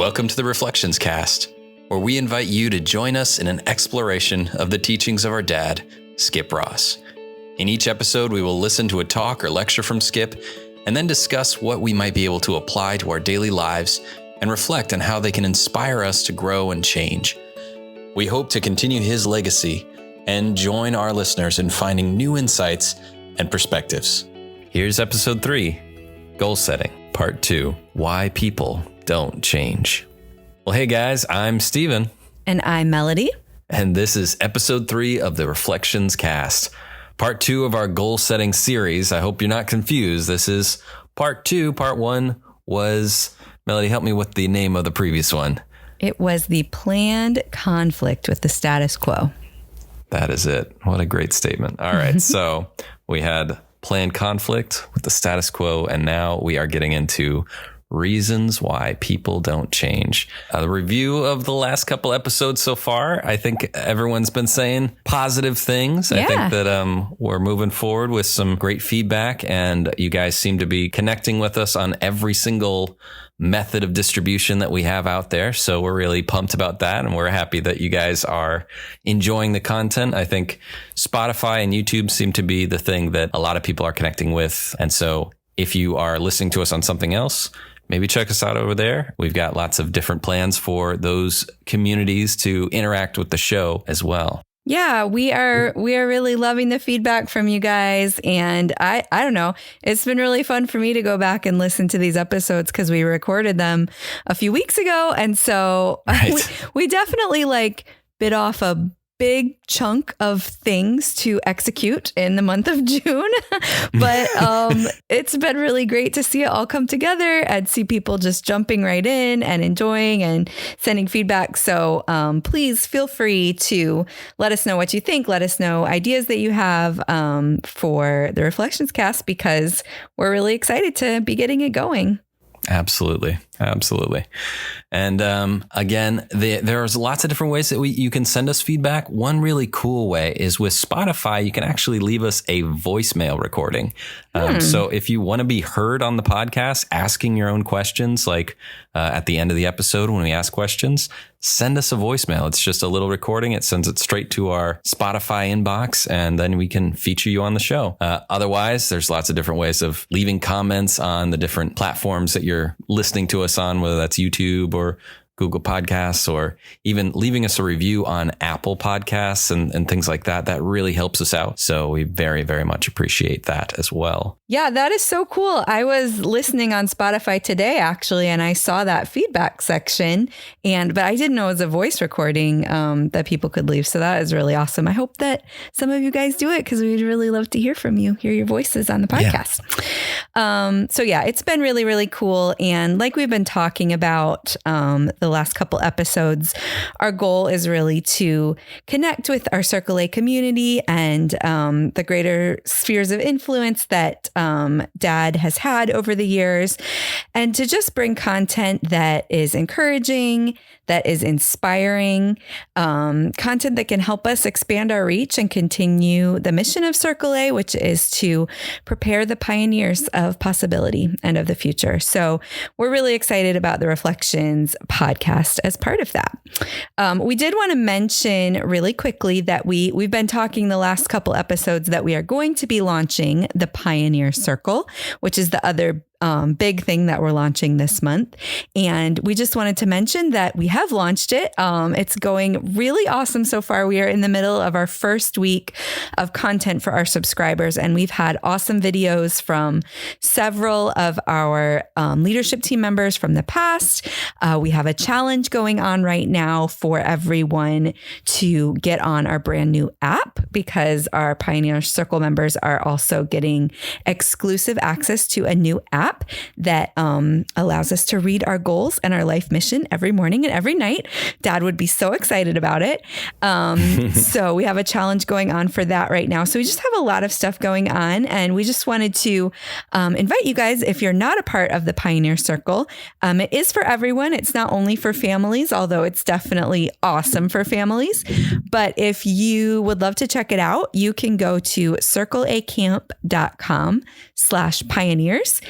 Welcome to the Reflections Cast, where we invite you to join us in an exploration of the teachings of our dad, Skip Ross. In each episode, we will listen to a talk or lecture from Skip and then discuss what we might be able to apply to our daily lives and reflect on how they can inspire us to grow and change. We hope to continue his legacy and join our listeners in finding new insights and perspectives. Here's episode 3, Goal Setting, Part 2, Why People Don't Change. Well, hey guys, I'm Steven. And I'm Melody. And this is episode 3 of the Reflections Cast, Part 2 of our goal setting series. I hope you're not confused. This is Part 2. Part 1 was, Melody, help me with the name of the previous one. It was the planned conflict with the status quo. That is it. What a great statement. All right. So we had planned conflict with the status quo, and now we are getting into reasons why people don't change. The review of the last couple episodes so far, I think everyone's been saying positive things. Yeah. I think that we're moving forward with some great feedback, and you guys seem to be connecting with us on every single method of distribution that we have out there. So we're really pumped about that, and we're happy that you guys are enjoying the content. I think Spotify and YouTube seem to be the thing that a lot of people are connecting with. And so if you are listening to us on something else, maybe check us out over there. We've got lots of different plans for those communities to interact with the show as well. Yeah, we are really loving the feedback from you guys. And I don't know, it's been really fun for me to go back and listen to these episodes because we recorded them a few weeks ago. And so we definitely bit off a big chunk of things to execute in the month of June. But it's been really great to see it all come together and see people just jumping right in and enjoying and sending feedback. So please feel free to let us know what you think. Let us know ideas that you have for the Reflections Cast, because we're really excited to be getting it going. Absolutely. And again, there's lots of different ways that you can send us feedback. One really cool way is with Spotify, you can actually leave us a voicemail recording. So if you want to be heard on the podcast, asking your own questions, like at the end of the episode when we ask questions, send us a voicemail. It's just a little recording. It sends it straight to our Spotify inbox, and then we can feature you on the show. Otherwise, there's lots of different ways of leaving comments on the different platforms that you're listening to us on, whether that's YouTube or Google Podcasts, or even leaving us a review on Apple Podcasts and things like that. That really helps us out. So we very, very much appreciate that as well. Yeah, that is so cool. I was listening on Spotify today, actually, and I saw that feedback section, but I didn't know it was a voice recording that people could leave. So that is really awesome. I hope that some of you guys do it, because we'd really love to hear from you, hear your voices on the podcast. Yeah. So yeah, it's been really, really cool. And like we've been talking about the last couple episodes, our goal is really to connect with our Circle A community and the greater spheres of influence that Dad has had over the years, and to just bring content that is encouraging, that is inspiring, content that can help us expand our reach and continue the mission of Circle A, which is to prepare the pioneers of possibility and of the future. So we're really excited about the Reflections podcast as part of that. We did want to mention really quickly that we've been talking the last couple episodes that we are going to be launching the Pioneer Circle, which is the other big thing that we're launching this month. And we just wanted to mention that we have launched it. It's going really awesome so far. We are in the middle of our first week of content for our subscribers, and we've had awesome videos from several of our leadership team members from the past. We have a challenge going on right now for everyone to get on our brand new app, because our Pioneer Circle members are also getting exclusive access to a new app that allows us to read our goals and our life mission every morning and every night. Dad would be so excited about it. So we have a challenge going on for that right now. So we just have a lot of stuff going on, and we just wanted to invite you guys, if you're not a part of the Pioneer Circle, it is for everyone. It's not only for families, although it's definitely awesome for families. But if you would love to check it out, you can go to circleacamp.com/pioneers.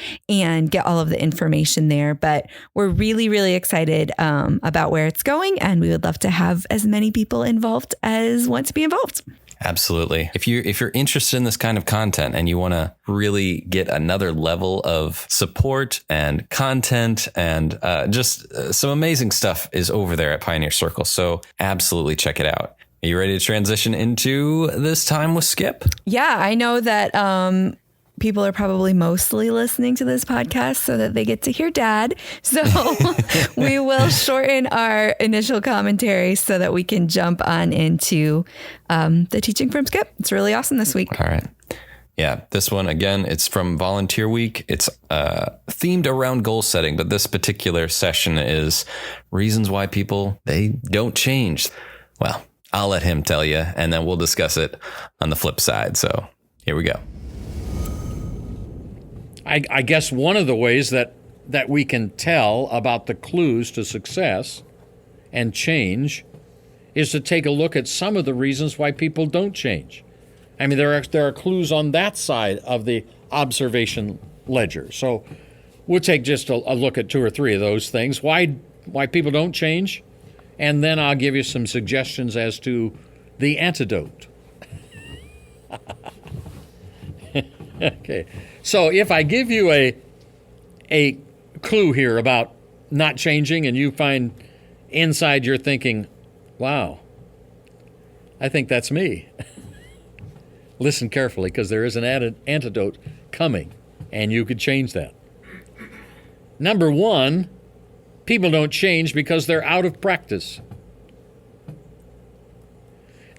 and get all of the information there. But we're really, really excited about where it's going, and we would love to have as many people involved as want to be involved. Absolutely. If you're interested in this kind of content and you want to really get another level of support and content and just some amazing stuff is over there at Pioneer Circle. So absolutely check it out. Are you ready to transition into this time with Skip? Yeah, I know that people are probably mostly listening to this podcast so that they get to hear Dad. So we will shorten our initial commentary so that we can jump on into the teaching from Skip. It's really awesome this week. All right. Yeah, this one, again, it's from Volunteer Week. It's themed around goal setting, but this particular session is reasons why people, they don't change. Well, I'll let him tell you, and then we'll discuss it on the flip side. So here we go. I guess one of the ways that we can tell about the clues to success and change is to take a look at some of the reasons why people don't change. I mean, there are clues on that side of the observation ledger. So we'll take just a look at 2 or 3 of those things. Why people don't change, and then I'll give you some suggestions as to the antidote. Okay. So if I give you a clue here about not changing, and you find inside you're thinking, wow, I think that's me. Listen carefully, because there is an antidote coming, and you could change that. Number 1, people don't change because they're out of practice.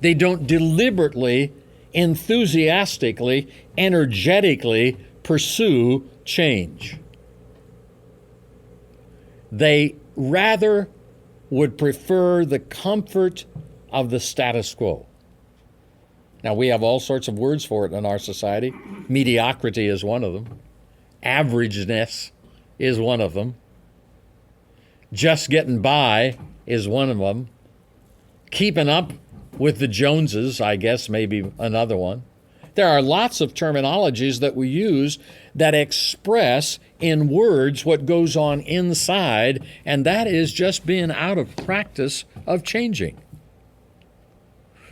They don't deliberately, enthusiastically, energetically pursue change. They rather would prefer the comfort of the status quo. Now, we have all sorts of words for it in our society. Mediocrity is one of them. Averageness is one of them. Just getting by is one of them. Keeping up with the Joneses, I guess, maybe another one. There are lots of terminologies that we use that express in words what goes on inside, and that is just being out of practice of changing.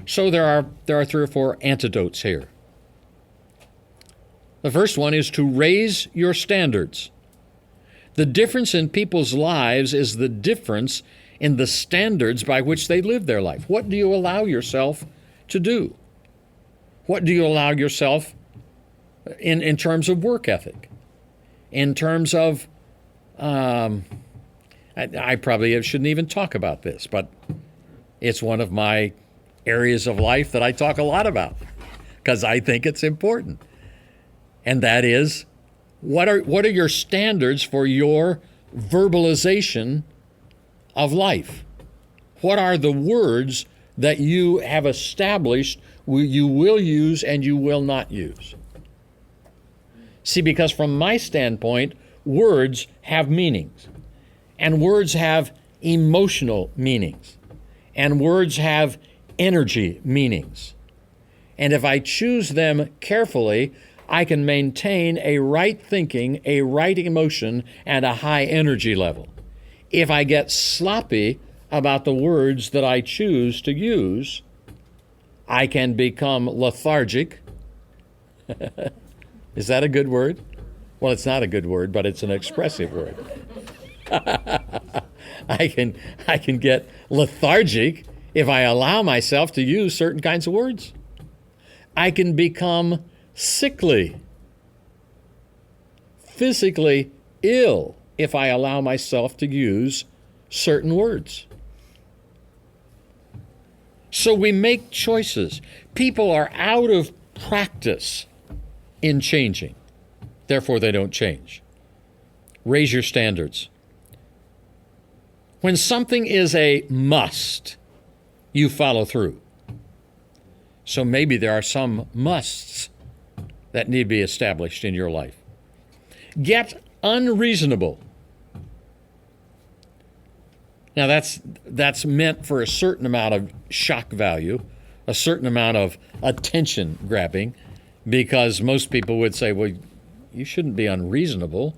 So there are 3 or 4 antidotes here. The first one is to raise your standards. The difference in people's lives is the difference in the standards by which they live their life. What do you allow yourself to do? What do you allow yourself in terms of work ethic? In terms of, I probably shouldn't even talk about this, but it's one of my areas of life that I talk a lot about because I think it's important. And that is, what are your standards for your verbalization of life? What are the words that you have established you will use and you will not use? See, because from my standpoint, words have meanings, and words have emotional meanings, and words have energy meanings. And if I choose them carefully, I can maintain a right thinking, a right emotion, and a high energy level. If I get sloppy about the words that I choose to use, I can become lethargic. Is that a good word? Well, it's not a good word, but it's an expressive word. I can get lethargic if I allow myself to use certain kinds of words. I can become sickly, physically ill, if I allow myself to use certain words. So we make choices. People are out of practice in changing. Therefore, they don't change. Raise your standards. When something is a must, you follow through. So maybe there are some musts that need to be established in your life. Get unreasonable. Now that's meant for a certain amount of shock value, a certain amount of attention grabbing, because most people would say, well, you shouldn't be unreasonable.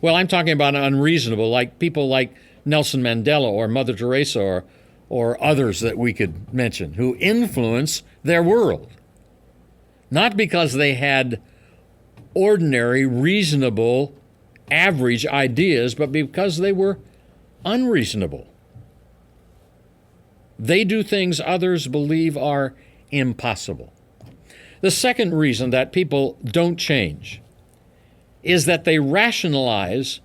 Well, I'm talking about unreasonable, like people like Nelson Mandela or Mother Teresa or others that we could mention who influence their world. Not because they had ordinary, reasonable, average ideas, but because they were unreasonable. They do things others believe are impossible. The second reason that people don't change is that they rationalize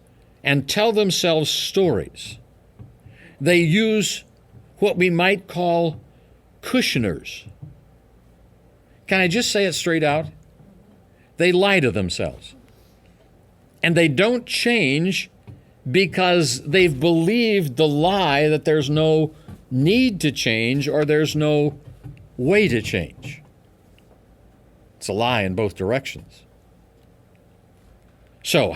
and tell themselves stories. They use what we might call cushioners. Can I just say it straight out? They lie to themselves. And they don't change because they've believed the lie that there's no need to change or there's no way to change. It's a lie in both directions. So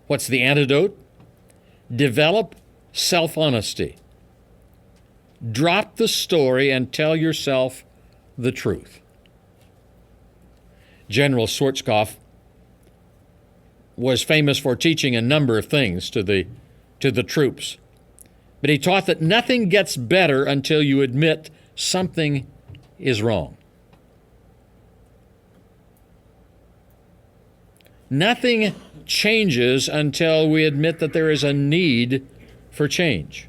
what's the antidote? Develop self-honesty. Drop the story and tell yourself the truth. General Schwarzkopf was famous for teaching a number of things to the troops. But he taught that nothing gets better until you admit something is wrong. Nothing changes until we admit that there is a need for change.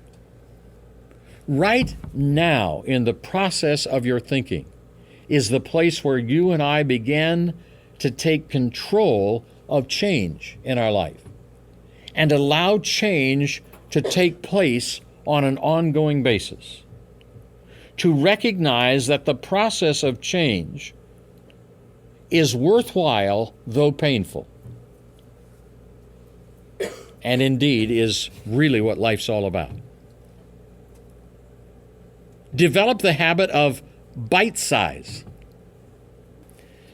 Right now, in the process of your thinking, is the place where you and I begin to take control of change in our life and allow change to take place on an ongoing basis. To recognize that the process of change is worthwhile, though painful, and indeed is really what life's all about. Develop the habit of bite size.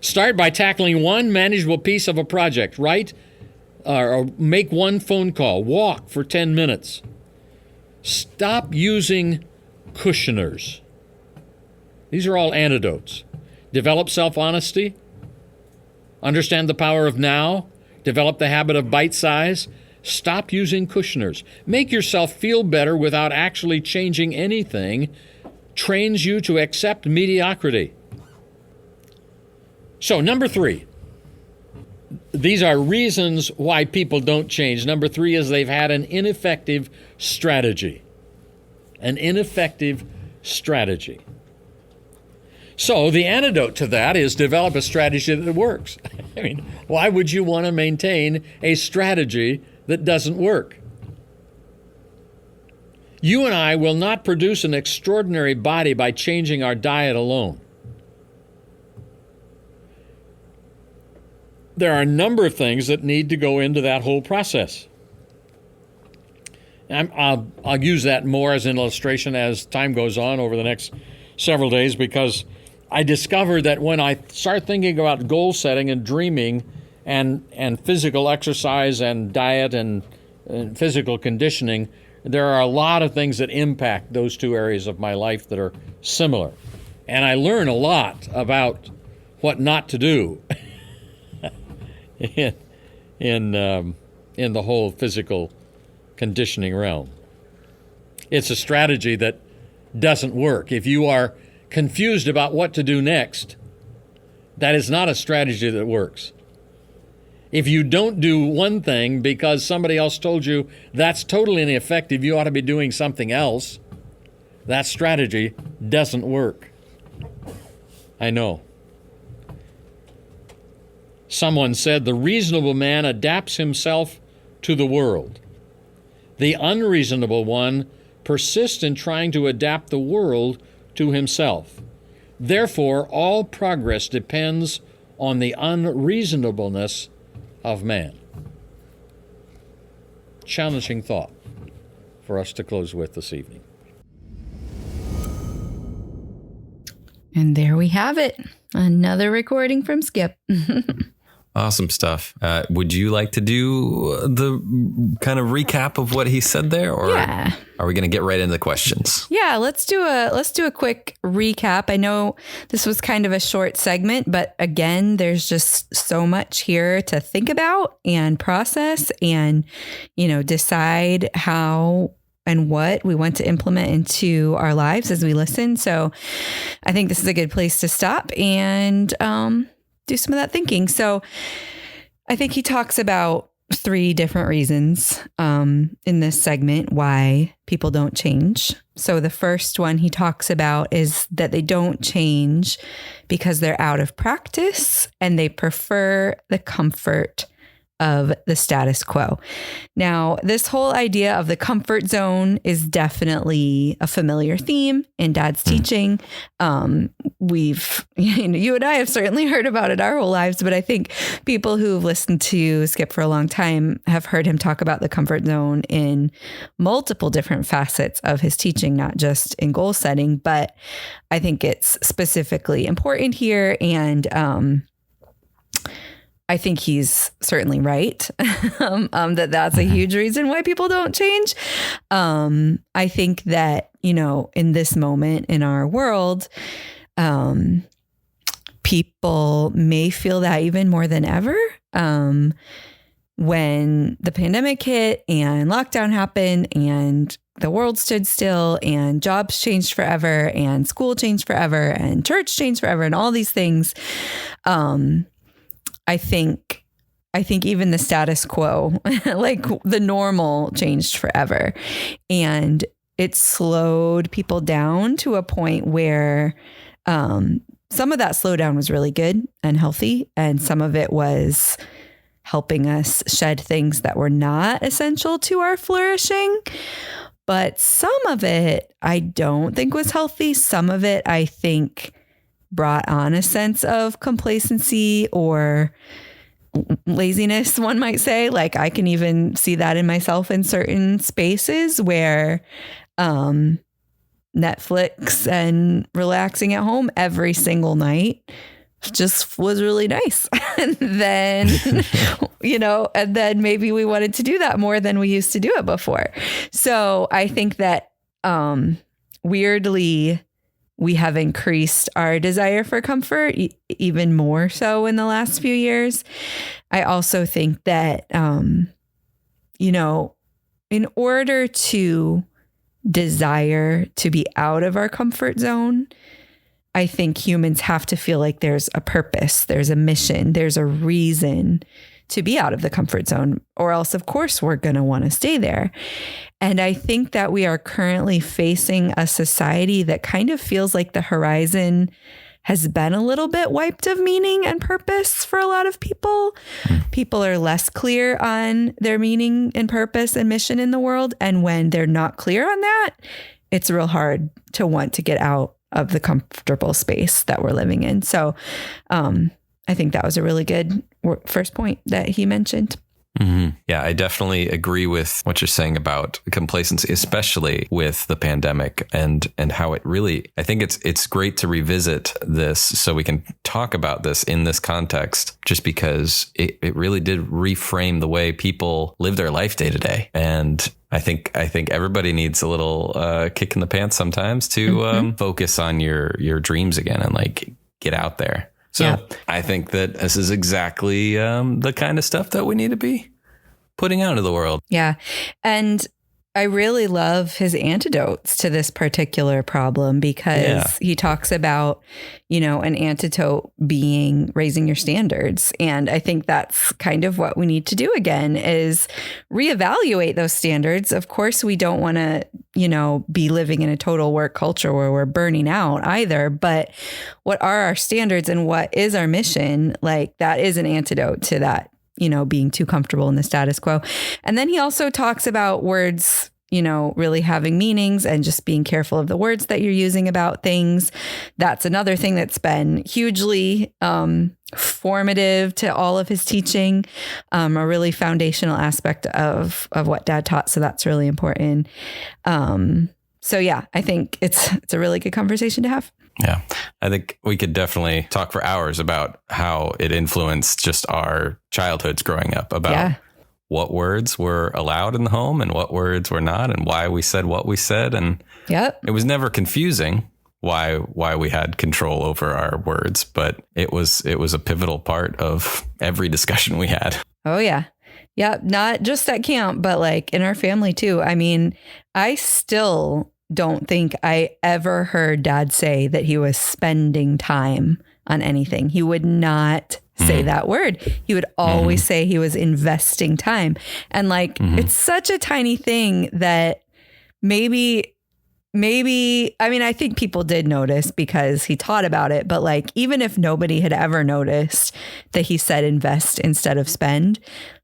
Start by tackling one manageable piece of a project, right? Or make one phone call. Walk for 10 minutes. Stop using cushioners. These are all antidotes. Develop self-honesty. Understand the power of now. Develop the habit of bite size. Stop using cushioners. Make yourself feel better without actually changing anything. Trains you to accept mediocrity. So, number 3. These are reasons why people don't change. Number 3 is they've had an ineffective strategy. An ineffective strategy. So, the antidote to that is develop a strategy that works. I mean, why would you want to maintain a strategy that doesn't work? You and I will not produce an extraordinary body by changing our diet alone. There are a number of things that need to go into that whole process. I'll use that more as an illustration as time goes on over the next several days, because I discovered that when I start thinking about goal setting and dreaming and physical exercise and diet and physical conditioning, there are a lot of things that impact those two areas of my life that are similar. And I learn a lot about what not to do in the whole physical conditioning realm. It's a strategy that doesn't work. If you are confused about what to do next, that is not a strategy that works. If you don't do one thing because somebody else told you that's totally ineffective, you ought to be doing something else, that strategy doesn't work. I know. Someone said the reasonable man adapts himself to the world. The unreasonable one persists in trying to adapt the world to himself. Therefore, all progress depends on the unreasonableness of man. Challenging thought for us to close with this evening. And there we have it. Another recording from Skip. Awesome stuff. Would you like to do the kind of recap of what he said there, or are we going to get right into the questions? Yeah, let's do a quick recap. I know this was kind of a short segment, but again, there's just so much here to think about and process and, decide how and what we want to implement into our lives as we listen. So I think this is a good place to stop and do some of that thinking. So I think he talks about 3 different reasons in this segment why people don't change. So the first one he talks about is that they don't change because they're out of practice and they prefer the comfort of the status quo. Now, this whole idea of the comfort zone is definitely a familiar theme in Dad's teaching. You and I have certainly heard about it our whole lives, but I think people who've listened to Skip for a long time have heard him talk about the comfort zone in multiple different facets of his teaching, not just in goal setting, but I think it's specifically important here. And, I think he's certainly right that's a huge reason why people don't change. I think that, in this moment in our world, people may feel that even more than ever. When the pandemic hit and lockdown happened and the world stood still and jobs changed forever and school changed forever and church changed forever and all these things, I think even the status quo, like the normal, changed forever. And it slowed people down to a point where some of that slowdown was really good and healthy. And some of it was helping us shed things that were not essential to our flourishing. But some of it I don't think was healthy. Some of it I think brought on a sense of complacency or laziness, one might say. Like I can even see that in myself in certain spaces where Netflix and relaxing at home every single night just was really nice. And then, and then maybe we wanted to do that more than we used to do it before. So I think that weirdly, we have increased our desire for comfort even more so in the last few years. I also think that, in order to desire to be out of our comfort zone, I think humans have to feel like there's a purpose, there's a mission, there's a reason to be out of the comfort zone, or else, of course, we're going to want to stay there. And I think that we are currently facing a society that kind of feels like the horizon has been a little bit wiped of meaning and purpose for a lot of people. People are less clear on their meaning and purpose and mission in the world. And when they're not clear on that, it's real hard to want to get out of the comfortable space that we're living in. So I think that was a really good first point that he mentioned. Mm-hmm. Yeah, I definitely agree with what you're saying about complacency, especially with the pandemic and how it really, I think it's great to revisit this so we can talk about this in this context, just because it really did reframe the way people live their life day to day. And I think everybody needs a little kick in the pants sometimes to focus on your dreams again and like get out there. So yeah. I think that this is exactly the kind of stuff that we need to be putting out into the world. Yeah. And I really love his antidotes to this particular problem because he talks about, an antidote being raising your standards. And I think that's kind of what we need to do again is reevaluate those standards. Of course, we don't want to, be living in a total work culture where we're burning out either. But what are our standards and what is our mission? Like that is an antidote to that, being too comfortable in the status quo. And then he also talks about words, really having meanings and just being careful of the words that you're using about things. That's another thing that's been hugely formative to all of his teaching, a really foundational aspect of what Dad taught. So that's really important. So yeah, I think it's a really good conversation to have. Yeah. I think we could definitely talk for hours about how it influenced just our childhoods growing up, about what words were allowed in the home and what words were not, and why we said what we said. And it was never confusing why we had control over our words, but it was a pivotal part of every discussion we had. Oh, yeah. Yeah. Not just at camp, but like in our family too. I mean, I still don't think I ever heard Dad say that he was spending time on anything. He would not say that word. He would always say he was investing time. And like, it's such a tiny thing that maybe, I mean, I think people did notice because he taught about it, but like, even if nobody had ever noticed that he said invest instead of spend,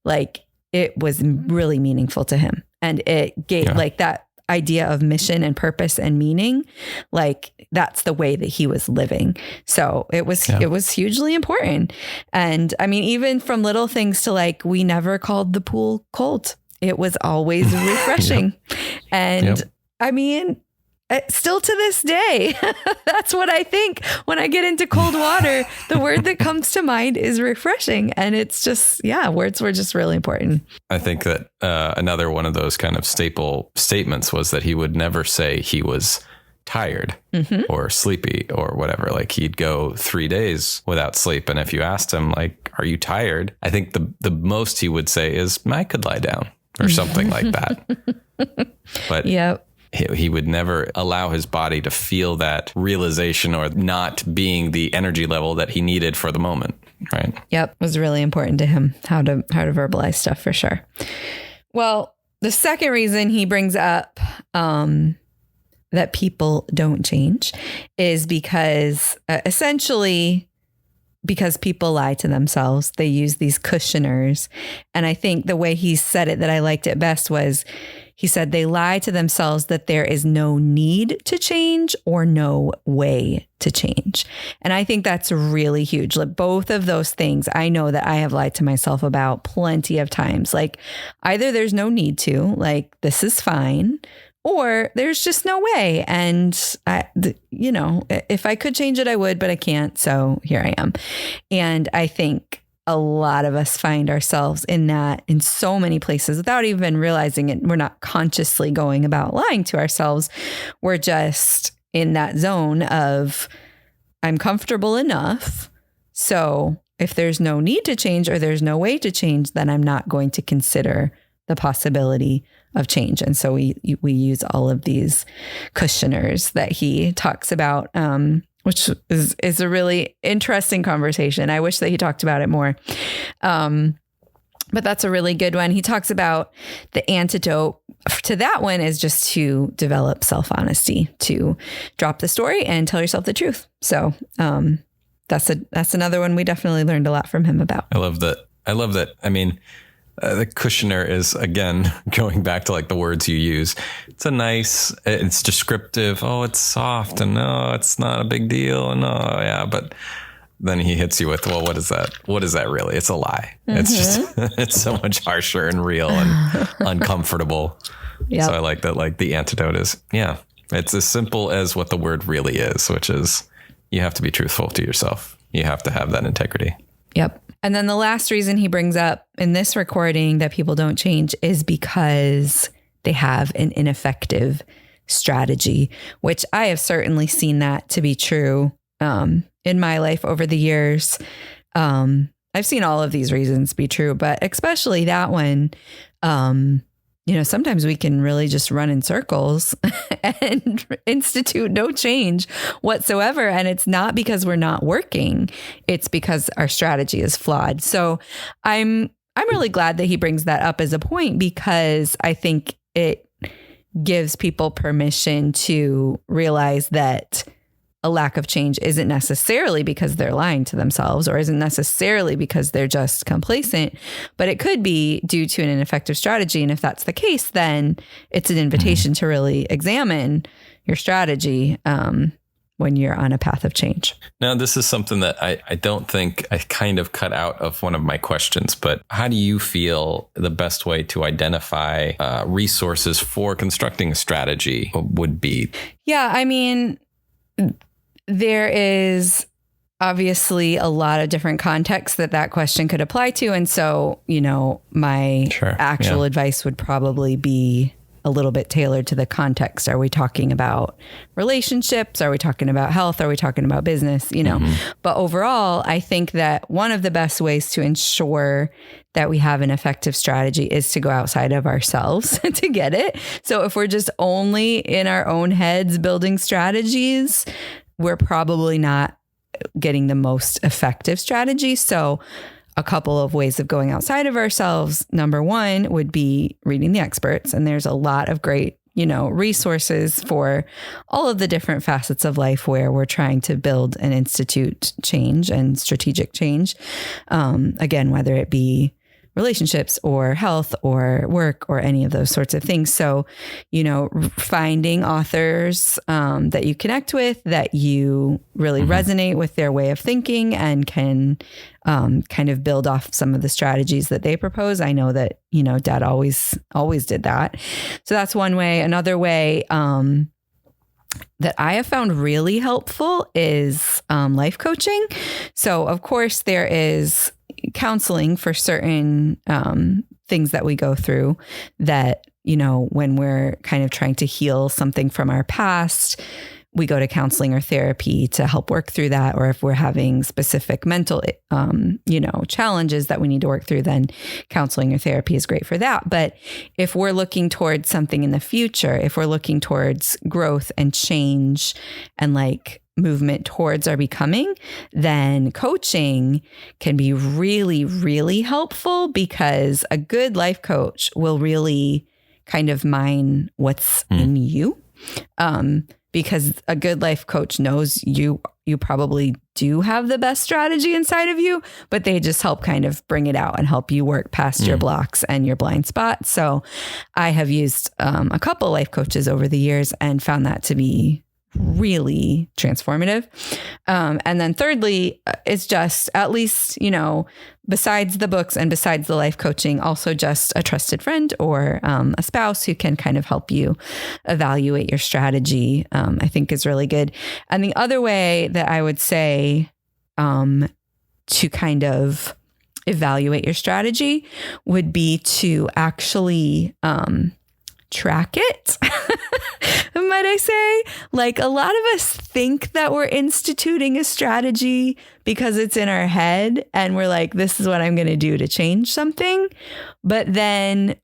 like it was really meaningful to him. And it gave like that idea of mission and purpose and meaning, like that's the way that he was living. So it was hugely important. And I mean, even from little things to like, we never called the pool cold. It was always refreshing. And I mean, still to this day, that's what I think when I get into cold water. The word that comes to mind is refreshing. And it's just, words were just really important. I think that another one of those kind of staple statements was that he would never say he was tired or sleepy or whatever. Like he'd go 3 days without sleep. And if you asked him, like, are you tired? I think the most he would say is, I could lie down or something like that. But he would never allow his body to feel that realization or not being the energy level that he needed for the moment. Right. Yep. It was really important to him how to verbalize stuff for sure. Well, the second reason he brings up that people don't change is because essentially because people lie to themselves. They use these cushioners. And I think the way he said it that I liked it best was he said they lie to themselves that there is no need to change or no way to change. And I think that's really huge. Like both of those things, I know that I have lied to myself about plenty of times. Like either there's no need to, like this is fine, or there's just no way. And if I could change it, I would, but I can't. So here I am. And I think a lot of us find ourselves in that in so many places without even realizing it. We're not consciously going about lying to ourselves. We're just in that zone of I'm comfortable enough. So if there's no need to change or there's no way to change, then I'm not going to consider the possibility of change. And so we use all of these cushioners that he talks about, which is a really interesting conversation. I wish that he talked about it more. But that's a really good one. He talks about the antidote to that one is just to develop self-honesty, to drop the story and tell yourself the truth. So that's another one we definitely learned a lot from him about. I love that. I mean, the cushioner is, again, going back to like the words you use. It's descriptive. Oh, it's soft. And no, it's not a big deal. And no, yeah. But then he hits you with, well, what is that? What is that really? It's a lie. It's just, it's so much harsher and real and uncomfortable. Yep. So I like that. Like the antidote is, it's as simple as what the word really is, which is you have to be truthful to yourself. You have to have that integrity. Yep. And then the last reason he brings up in this recording that people don't change is because they have an ineffective strategy, which I have certainly seen that to be true in my life over the years. I've seen all of these reasons be true, but especially that one, sometimes we can really just run in circles and institute no change whatsoever. And it's not because we're not working. It's because our strategy is flawed. So I'm really glad that he brings that up as a point, because I think it gives people permission to realize that a lack of change isn't necessarily because they're lying to themselves or isn't necessarily because they're just complacent, but it could be due to an ineffective strategy. And if that's the case, then it's an invitation to really examine your strategy when you're on a path of change. Now, this is something that I don't think I kind of cut out of one of my questions, but how do you feel the best way to identify resources for constructing a strategy would be? Yeah, I mean, there is obviously a lot of different contexts that question could apply to. And so, my actual advice would probably be a little bit tailored to the context. Are we talking about relationships? Are we talking about health? Are we talking about business? But overall, I think that one of the best ways to ensure that we have an effective strategy is to go outside of ourselves to get it. So if we're just only in our own heads building strategies, we're probably not getting the most effective strategy. So a couple of ways of going outside of ourselves. Number one would be reading the experts. And there's a lot of great, resources for all of the different facets of life where we're trying to build and institute change and strategic change. Again, whether it be relationships or health or work or any of those sorts of things. So, finding authors that you connect with, that you really resonate with their way of thinking and can kind of build off some of the strategies that they propose. I know that, Dad always did that. So that's one way. Another way that I have found really helpful is life coaching. So of course there is counseling for certain things that we go through that, when we're kind of trying to heal something from our past, we go to counseling or therapy to help work through that. Or if we're having specific mental, challenges that we need to work through, then counseling or therapy is great for that. But if we're looking towards something in the future, if we're looking towards growth and change and movement towards our becoming, then coaching can be really, really helpful, because a good life coach will really kind of mine what's in you. Because a good life coach knows you probably do have the best strategy inside of you, but they just help kind of bring it out and help you work past your blocks and your blind spots. So I have used a couple life coaches over the years and found that to be really transformative. And then thirdly, it's just, at least, besides the books and besides the life coaching, also just a trusted friend or a spouse who can kind of help you evaluate your strategy, I think is really good. And the other way that I would say to kind of evaluate your strategy would be to actually track it. Might I say? A lot of us think that we're instituting a strategy because it's in our head and we're like, this is what I'm going to do to change something. But then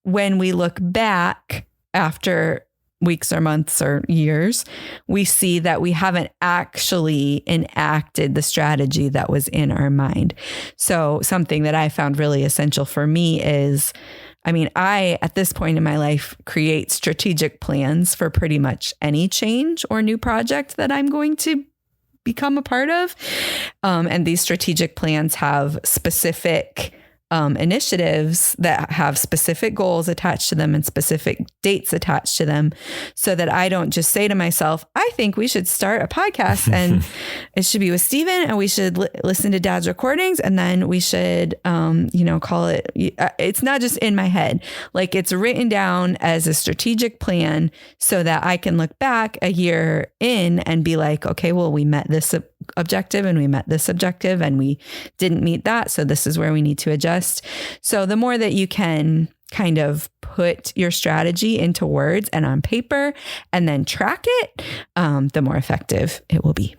when we look back after weeks or months or years, we see that we haven't actually enacted the strategy that was in our mind. So something that I found really essential for me is, I, at this point in my life, create strategic plans for pretty much any change or new project that I'm going to become a part of. And these strategic plans have specific initiatives that have specific goals attached to them and specific dates attached to them, so that I don't just say to myself, I think we should start a podcast and it should be with Steven and we should listen to Dad's recordings and then we should, call it, it's not just in my head. It's written down as a strategic plan so that I can look back a year in and be like, okay, well, we met this objective and we met this objective and we didn't meet that. So this is where we need to adjust. So the more that you can kind of put your strategy into words and on paper and then track it, the more effective it will be.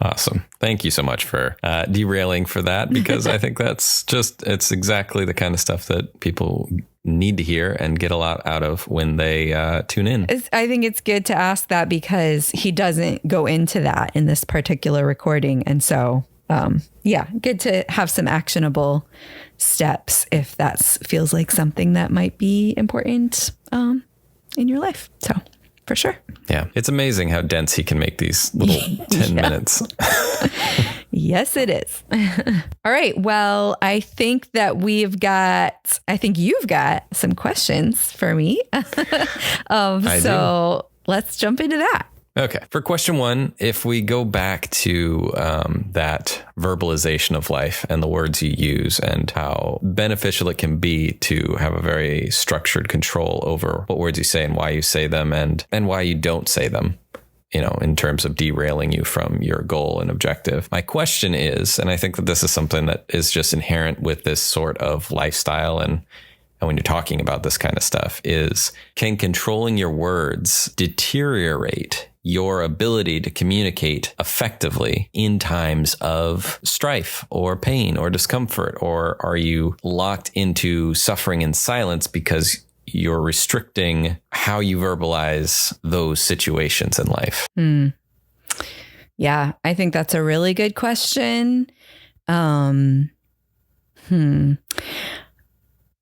Awesome. Thank you so much for derailing for that, because I think it's exactly the kind of stuff that people need to hear and get a lot out of when they tune in. I think it's good to ask that because he doesn't go into that in this particular recording. And so, good to have some actionable steps if that feels like something that might be important in your life. So for sure. Yeah. It's amazing how dense he can make these little 10 minutes. Yes, it is. All right. Well, I think that you've got some questions for me. So let's jump into that. Okay. For question one, if we go back to that verbalization of life and the words you use and how beneficial it can be to have a very structured control over what words you say and why you say them and why you don't say them in terms of derailing you from your goal and objective. My question is, and I think that this is something that is just inherent with this sort of lifestyle and when you're talking about this kind of stuff, is can controlling your words deteriorate your ability to communicate effectively in times of strife or pain or discomfort? Or are you locked into suffering in silence because you're restricting how you verbalize those situations in life? Yeah, I think that's a really good question.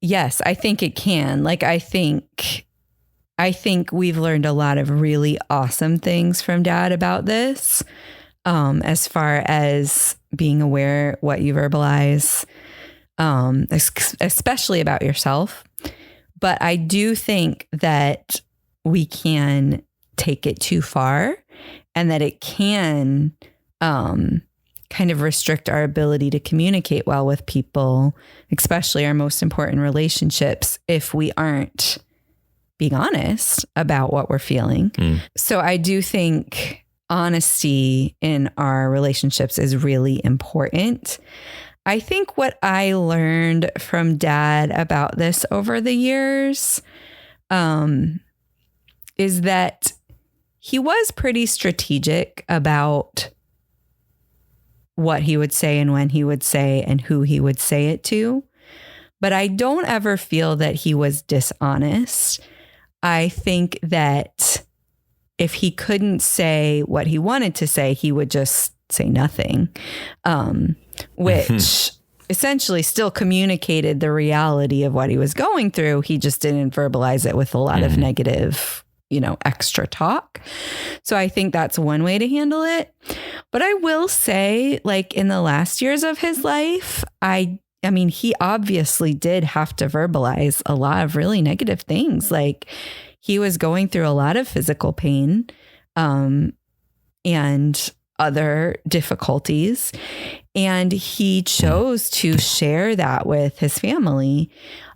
Yes, I think it can. Like, I think we've learned a lot of really awesome things from Dad about this, as far as being aware what you verbalize, especially about yourself. But I do think that we can take it too far, and that it can kind of restrict our ability to communicate well with people, especially our most important relationships, if we aren't being honest about what we're feeling. So I do think honesty in our relationships is really important. I think what I learned from Dad about this over the years is that he was pretty strategic about what he would say and when he would say and who he would say it to. But I don't ever feel that he was dishonest. I think that if he couldn't say what he wanted to say, he would just say nothing, which essentially still communicated the reality of what he was going through. He just didn't verbalize it with a lot of negative, extra talk. So I think that's one way to handle it. But I will say, like, in the last years of his life, I mean, he obviously did have to verbalize a lot of really negative things. Like, he was going through a lot of physical pain, and other difficulties. And he chose to share that with his family,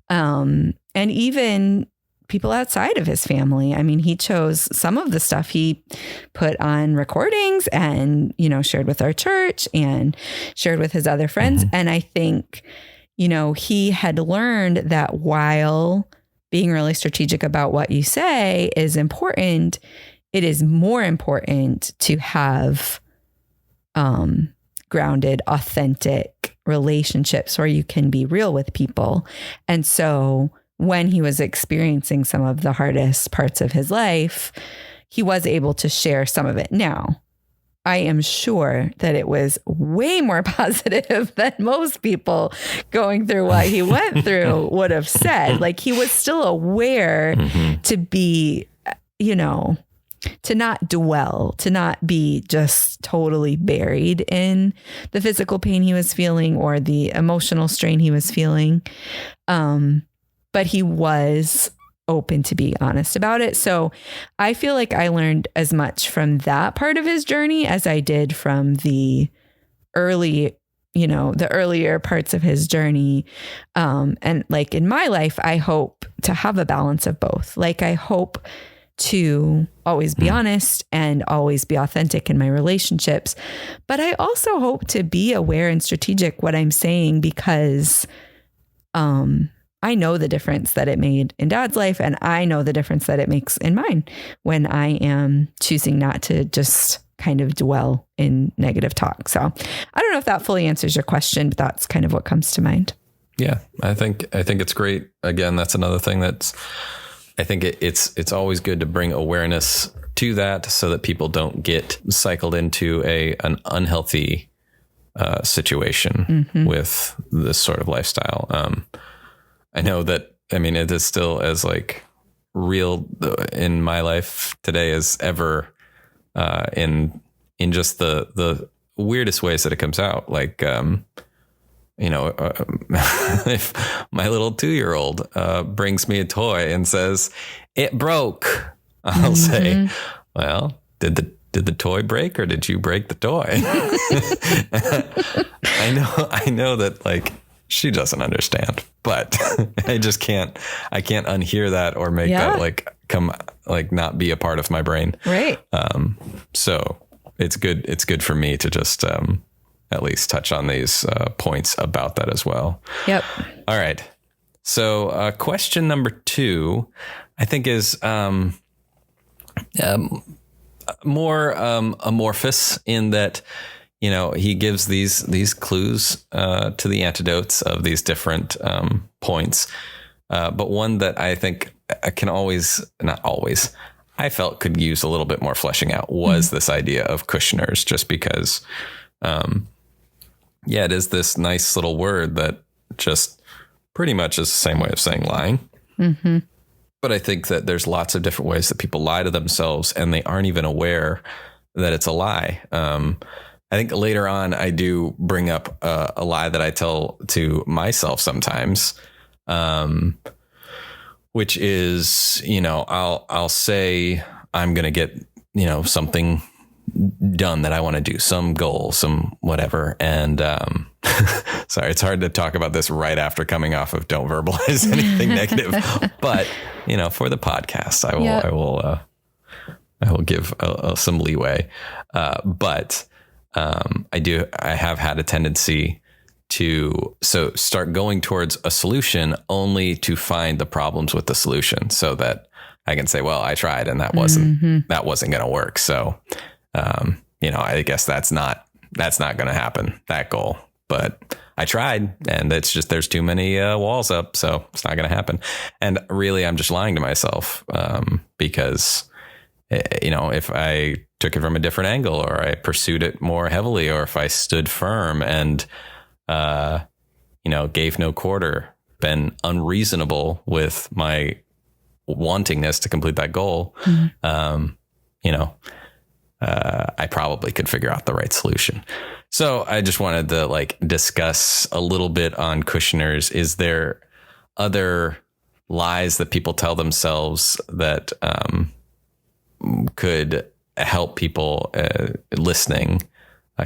and even people outside of his family. I mean, he chose some of the stuff he put on recordings and, shared with our church and shared with his other friends. And I think, he had learned that while being really strategic about what you say is important, it is more important to have grounded, authentic relationships where you can be real with people. And so when he was experiencing some of the hardest parts of his life, he was able to share some of it. Now, I am sure that it was way more positive than most people going through what he went through would have said. Like, he was still aware to be, to not dwell, to not be just totally buried in the physical pain he was feeling or the emotional strain he was feeling. But he was open to be honest about it. So I feel like I learned as much from that part of his journey as I did from the earlier parts of his journey. And like in my life, I hope to have a balance of both. Like, I hope to always be honest and always be authentic in my relationships. But I also hope to be aware and strategic what I'm saying, because I know the difference that it made in Dad's life, and I know the difference that it makes in mine when I am choosing not to just kind of dwell in negative talk. So I don't know if that fully answers your question, but that's kind of what comes to mind. Yeah, I think it's great. Again, that's another thing I think it's always good to bring awareness to that so that people don't get cycled into an unhealthy situation with this sort of lifestyle. I know that, it is still as like real in my life today as ever, in just the weirdest ways that it comes out. Like, if my little 2-year-old brings me a toy and says it broke, I'll say, well, did the toy break or did you break the toy? I know that, like, she doesn't understand, but I can't unhear that or make that like not be a part of my brain. Right. So it's good for me to just at least touch on these points about that as well. Yep. All right. So question number 2, I think, is more amorphous in that, he gives these clues to the antidotes of these different points. But one that I think I can not always, I felt could use a little bit more fleshing out was this idea of Kushner's, just because, it is this nice little word that just pretty much is the same way of saying lying. Mm-hmm. But I think that there's lots of different ways that people lie to themselves and they aren't even aware that it's a lie. I think later on, I do bring up a lie that I tell to myself sometimes, which is, I'll say I'm going to get, something done that I want to do, some goal, some whatever. And sorry, it's hard to talk about this right after coming off of don't verbalize anything negative. But, for the podcast, I will give some leeway. But I have had a tendency to start going towards a solution only to find the problems with the solution, so that I can say, well, I tried and that wasn't going to work. So, I guess that's not going to happen, that goal, but I tried, and it's just, there's too many walls up. So it's not going to happen. And really, I'm just lying to myself, because, if I took it from a different angle, or I pursued it more heavily, or if I stood firm and, gave no quarter, been unreasonable with my wantingness to complete that goal, I probably could figure out the right solution. So I just wanted to discuss a little bit on Kushner's. Is there other lies that people tell themselves that could help people listening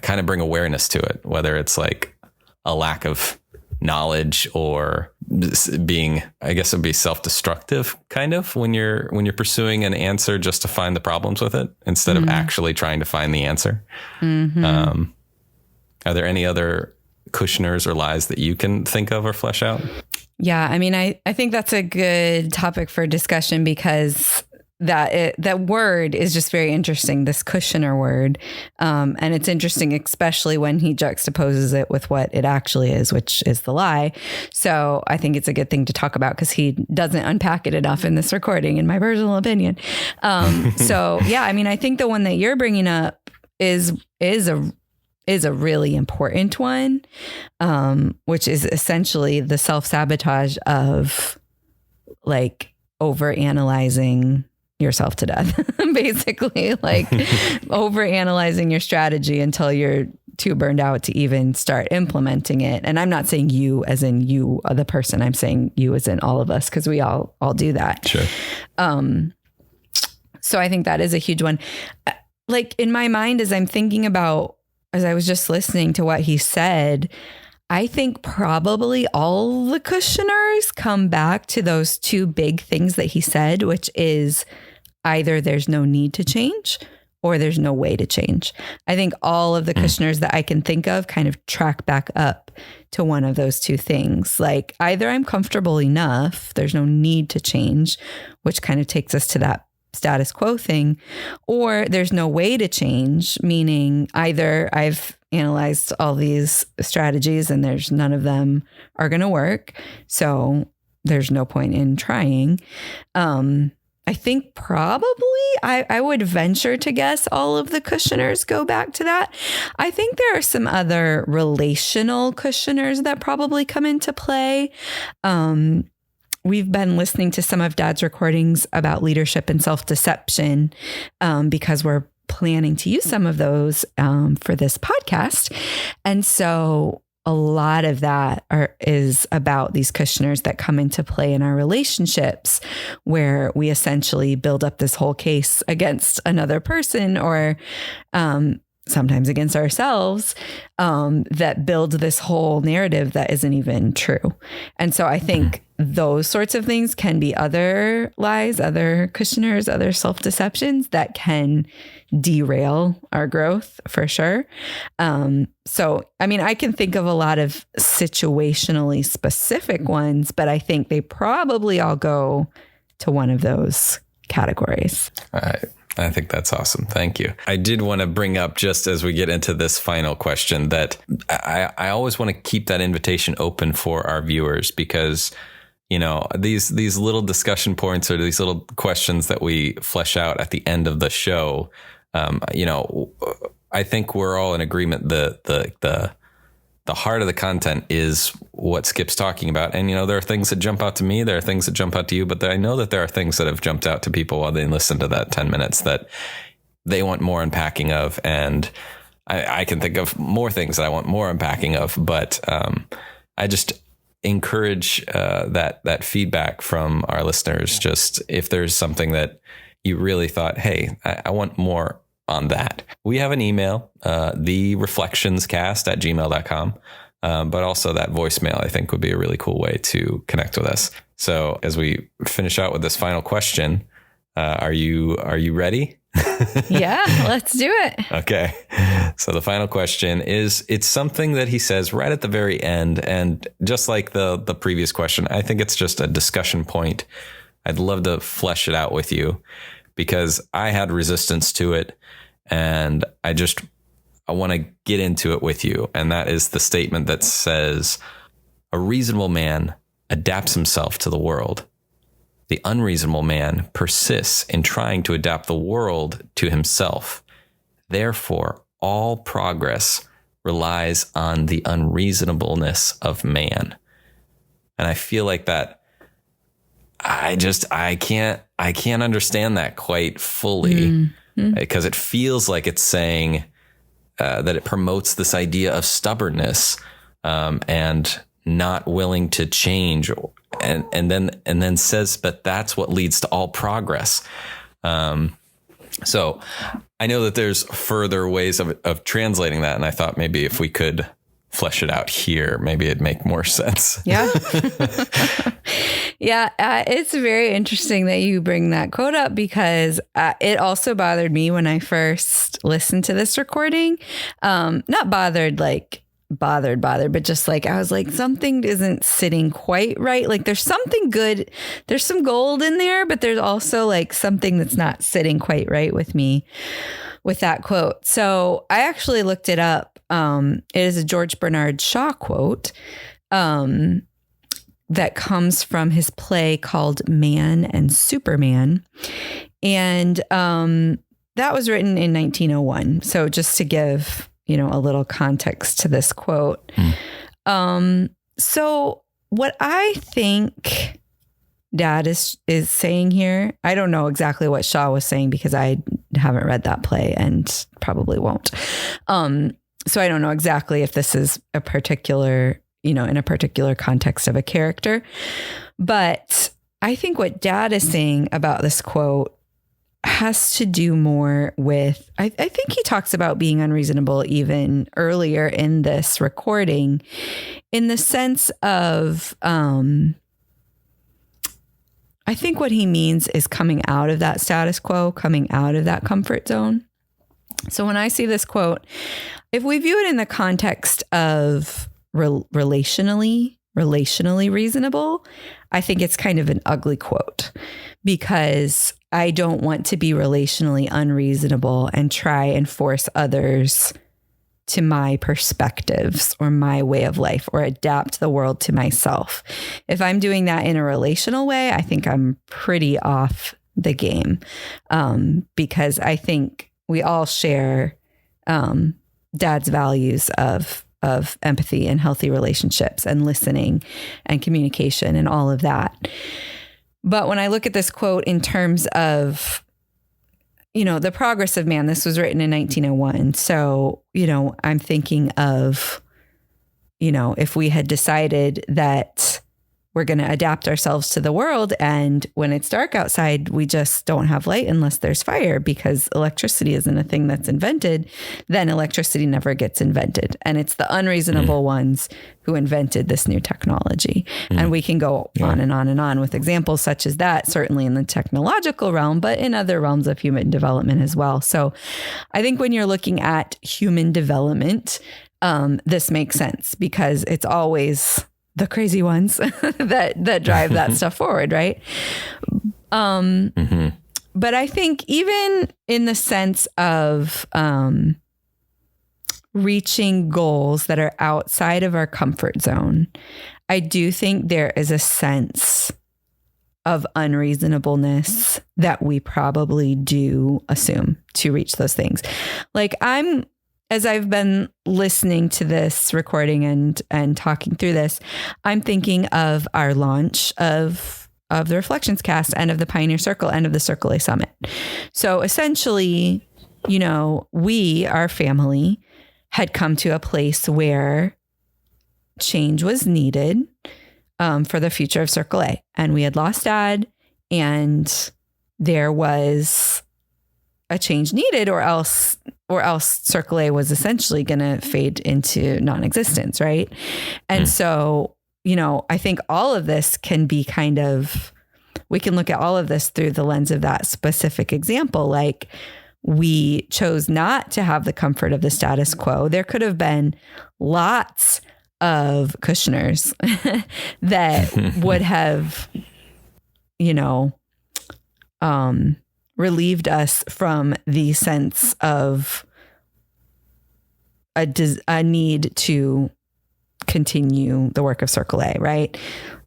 kind of bring awareness to it, whether it's like a lack of knowledge or being, I guess it'd be self-destructive kind of when you're pursuing an answer just to find the problems with it instead of actually trying to find the answer. Are there any other Kushner's or lies that you can think of or flesh out? Yeah. I mean, I think that's a good topic for discussion, because that word is just very interesting, this Kushner word. And it's interesting, especially when he juxtaposes it with what it actually is, which is the lie. So I think it's a good thing to talk about, because he doesn't unpack it enough in this recording, in my personal opinion. So yeah, I mean, I think the one that you're bringing up is a really important one, which is essentially the self-sabotage of overanalyzing yourself to death, basically, overanalyzing your strategy until you're too burned out to even start implementing it. And I'm not saying you as in you are the person, I'm saying you as in all of us, because we all do that. Sure. So I think that is a huge one. In my mind, as I'm thinking about, as I was just listening to what he said, I think probably all the Kushner's come back to those two big things that he said, which is either there's no need to change or there's no way to change. I think all of the Kushner's that I can think of kind of track back up to one of those two things. Either I'm comfortable enough, there's no need to change, which kind of takes us to that status quo thing, or there's no way to change, meaning either I've analyzed all these strategies and there's none of them are going to work, so there's no point in trying. I think probably I would venture to guess all of the Kushner's go back to that. I think there are some other relational Kushner's that probably come into play. We've been listening to some of Dad's recordings about leadership and self-deception because we're planning to use some of those for this podcast. And so a lot of that is about these Kushner's that come into play in our relationships, where we essentially build up this whole case against another person, or sometimes against ourselves, that build this whole narrative that isn't even true. And so I think those sorts of things can be other lies, other cushioners, other self-deceptions that can derail our growth for sure. So, I mean, I can think of a lot of situationally specific ones, but I think they probably all go to one of those categories. I think that's awesome. Thank you. I did want to bring up, just as we get into this final question, that I always want to keep that invitation open for our viewers, because, you know, these little discussion points or these little questions that we flesh out at the end of the show, you know, I think we're all in agreement. The heart of the content is what Skip's talking about. And, you know, there are things that jump out to me. There are things that jump out to you. But I know that there are things that have jumped out to people while they listen to that 10 minutes that they want more unpacking of. And I can think of more things that I want more unpacking of. But I just encourage that feedback from our listeners. Just if there's something that you really thought, hey, I want more on that. We have an email, thereflectionscast@gmail.com. But also that voicemail, I think, would be a really cool way to connect with us. So as we finish out with this final question, are you ready? Yeah, let's do it. Okay. So the final question is, it's something that he says right at the very end. And just like the previous question, I think it's just a discussion point. I'd love to flesh it out with you, because I had resistance to it, and I want to get into it with you. And that is the statement that says, a reasonable man adapts himself to the world. The unreasonable man persists in trying to adapt the world to himself. Therefore, all progress relies on the unreasonableness of man. And I feel like that, I can't understand that quite fully, because it feels like it's saying that it promotes this idea of stubbornness and not willing to change, and then says, but that's what leads to all progress. So I know that there's further ways of translating that, and I thought maybe if we could flesh it out here, maybe it'd make more sense. Yeah. Yeah. It's very interesting that you bring that quote up, because it also bothered me when I first listened to this recording. Not bothered, but just like, I was like, something isn't sitting quite right. Like there's something good. There's some gold in there, but there's also like something that's not sitting quite right with me with that quote. So I actually looked it up. It is a George Bernard Shaw quote that comes from his play called Man and Superman. And that was written in 1901. So just to give, you know, a little context to this quote. So what I think Dad is saying here, I don't know exactly what Shaw was saying, because I haven't read that play and probably won't. So I don't know exactly if this is a particular, you know, in a particular context of a character. But I think what Dad is saying about this quote has to do more with, I think he talks about being unreasonable even earlier in this recording, in the sense of, I think what he means is coming out of that status quo, coming out of that comfort zone. So when I see this quote, if we view it in the context of relationally reasonable, I think it's kind of an ugly quote, because I don't want to be relationally unreasonable and try and force others to my perspectives or my way of life, or adapt the world to myself. If I'm doing that in a relational way, I think I'm pretty off the game, because I think we all share Dad's values of empathy and healthy relationships and listening and communication and all of that. But when I look at this quote in terms of, you know, the progress of man, this was written in 1901. So, you know, I'm thinking of, you know, if we had decided that we're going to adapt ourselves to the world. And when it's dark outside, we just don't have light unless there's fire, because electricity isn't a thing that's invented. Then electricity never gets invented. And it's the unreasonable ones who invented this new technology. And we can go on and on and on with examples such as that, certainly in the technological realm, but in other realms of human development as well. So I think when you're looking at human development, this makes sense, because it's always the crazy ones that drive that stuff forward, right? But I think even in the sense of reaching goals that are outside of our comfort zone, I do think there is a sense of unreasonableness that we probably do assume to reach those things. Like as I've been listening to this recording and talking through this, I'm thinking of our launch of the Reflections Cast and of the Pioneer Circle and of the Circle A Summit. So essentially, we, our family, had come to a place where change was needed for the future of Circle A. And we had lost Dad, and there was a change needed, or else Circle A was essentially going to fade into non-existence, right? And so, I think all of this can be we can look at all of this through the lens of that specific example. Like, we chose not to have the comfort of the status quo. There could have been lots of cushioners that would have, relieved us from the sense of a need to continue the work of Circle A, right?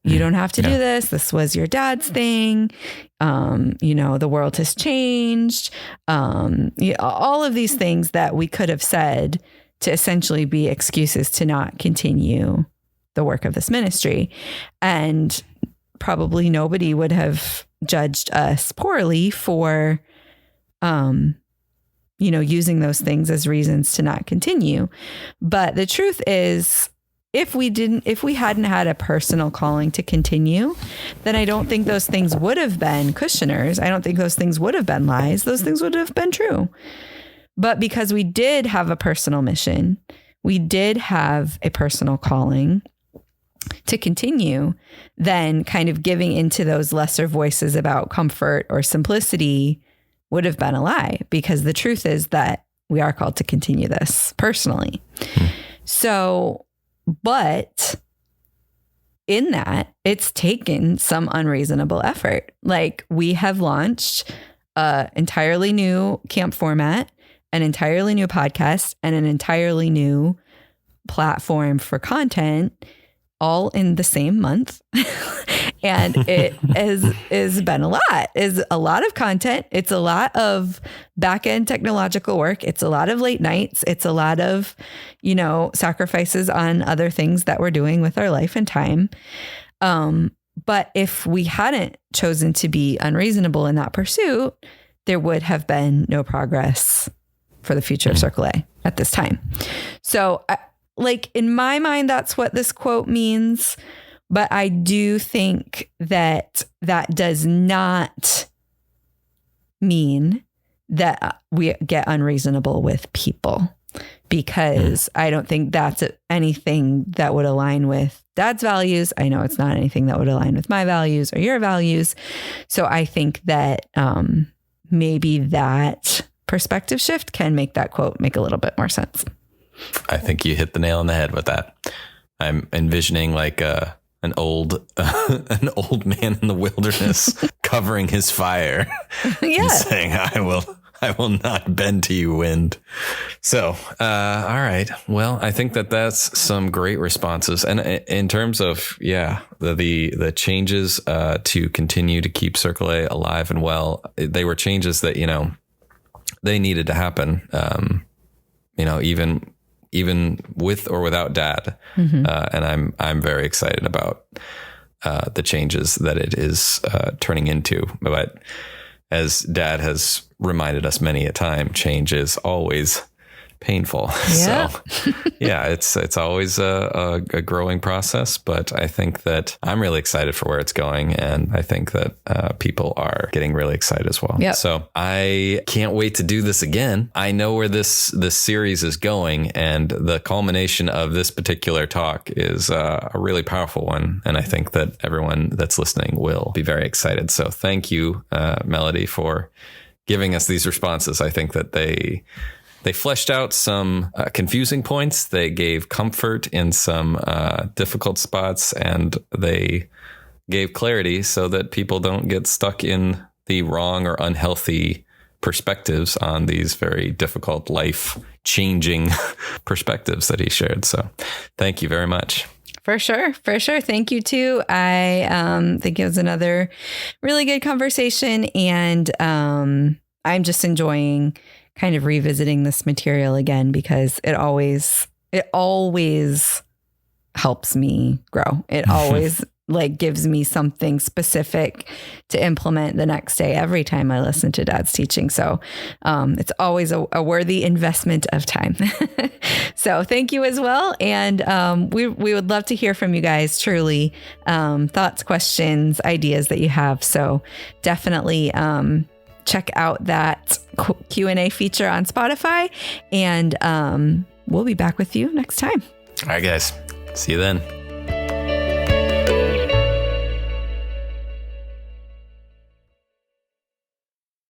You don't have to do this. This was your dad's thing. The world has changed. All of these things that we could have said to essentially be excuses to not continue the work of this ministry. And probably nobody would have judged us poorly for, using those things as reasons to not continue. But the truth is, if we hadn't had a personal calling to continue, then I don't think those things would have been cushioners. I don't think those things would have been lies. Those things would have been true. But because we did have a personal mission, we did have a personal calling to continue, then kind of giving into those lesser voices about comfort or simplicity would have been a lie, because the truth is that we are called to continue this personally. So, but in that, it's taken some unreasonable effort. Like, we have launched an entirely new camp format, an entirely new podcast, and an entirely new platform for content, all in the same month. And it has been a lot. Is a lot of content. It's a lot of back-end technological work. It's a lot of late nights. It's a lot of, sacrifices on other things that we're doing with our life and time. But if we hadn't chosen to be unreasonable in that pursuit, there would have been no progress for the future of Circle A at this time. So, in my mind, that's what this quote means. But I do think that does not mean that we get unreasonable with people, because I don't think that's anything that would align with Dad's values. I know it's not anything that would align with my values or your values. So I think that maybe that perspective shift can make that quote make a little bit more sense. I think you hit the nail on the head with that. I'm envisioning like an old man in the wilderness covering his fire and saying, I will not bend to you, wind. So, all right. Well, I think that's some great responses. And in terms of, the changes to continue to keep Circle A alive and well, they were changes that, they needed to happen, even with or without Dad. And I'm very excited about the changes that it is turning into. But as Dad has reminded us many a time, change is always painful. Yeah. So yeah, it's always a growing process, but I think that I'm really excited for where it's going. And I think that people are getting really excited as well. Yep. So I can't wait to do this again. I know where this series is going, and the culmination of this particular talk is a really powerful one. And I think that everyone that's listening will be very excited. So thank you, Melody, for giving us these responses. I think that they fleshed out some confusing points. They gave comfort in some difficult spots, and they gave clarity so that people don't get stuck in the wrong or unhealthy perspectives on these very difficult, life-changing perspectives that he shared. So thank you very much. For sure. Thank you too. I think it was another really good conversation, and I'm just enjoying kind of revisiting this material again, because it always helps me grow. It always like gives me something specific to implement the next day every time I listen to Dad's teaching. So it's always a worthy investment of time. So thank you as well. And we would love to hear from you guys, truly, thoughts, questions, ideas that you have. So definitely check out that Q&A feature on Spotify, and we'll be back with you next time. All right, guys. See you then.